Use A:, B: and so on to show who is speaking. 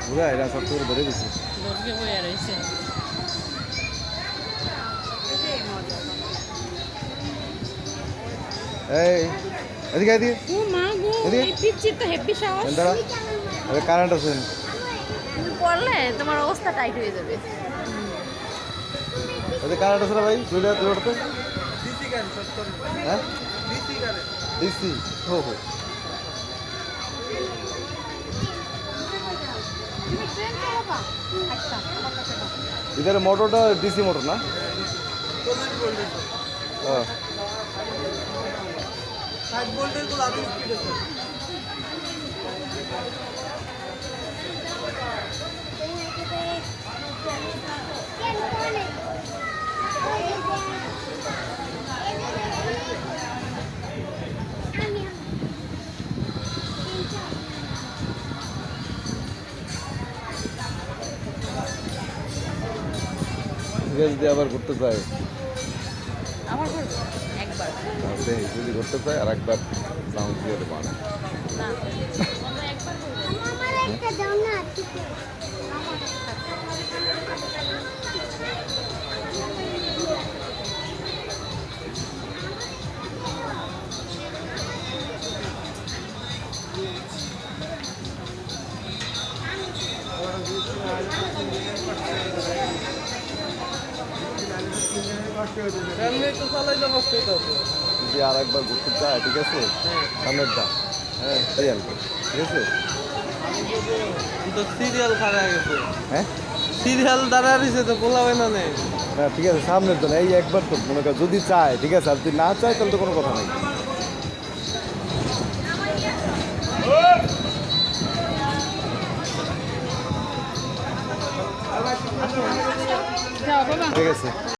A: বুড়া এরা সব তোর ধরে দিছে
B: দর্গে বইয়া রয়েছে
A: এই এদিকে এদিকে
B: ও মা গো এই পিচ্চির তো হেভি সাহস
A: এন্দারা আরে কারেন্ট আছে
B: তুমি পড়লে তোমার অবস্থা টাইট হয়ে যাবে
A: এদিকে কারেন্ট আছে না ভাই দুইটা উঠতে
C: ডিসি গাড়ি 70
A: হ্যাঁ
C: ডিসি গাড়ি
A: দিছি হো হো
B: তুমি ট্রেন চালাবা আচ্ছা আমার কাছে দাও
A: इधर मोटरটা ডিসি মোটর না
C: 40 ভোল্টের
A: হ্যাঁ
C: 60 ভোল্টের গুলো আরো স্পিড আছে
A: গ্যাস দিয়ে আবার ঘুরতে চায়
B: আমার করব একবার
A: সেই যদি ঘুরতে চায় আর একবার সাউন্ড দিয়ে দেবো
B: না আমরা একবার করব
D: আমার একটা দাও না ঠিক
C: এমনি তো চালাইলে কষ্ট হতে হবে
A: যদি আর একবার ঘুরতে চায় ঠিক আছে সামনেরটা হ্যাঁ সিরিয়াল ঠিক আছে
C: তো সিরিয়াল খারাপ গেছে
A: হ্যাঁ
C: সিরিয়াল দাঁড়া দিছে তো পোলাবে না নেই
A: না ঠিক আছে সামনের জন্য এই একবার তো মনে কর যদি চায় ঠিক আছে আর যদি না চায় তাহলে তো কোনো কথা নাই
B: যাও বাবা
A: ঠিক আছে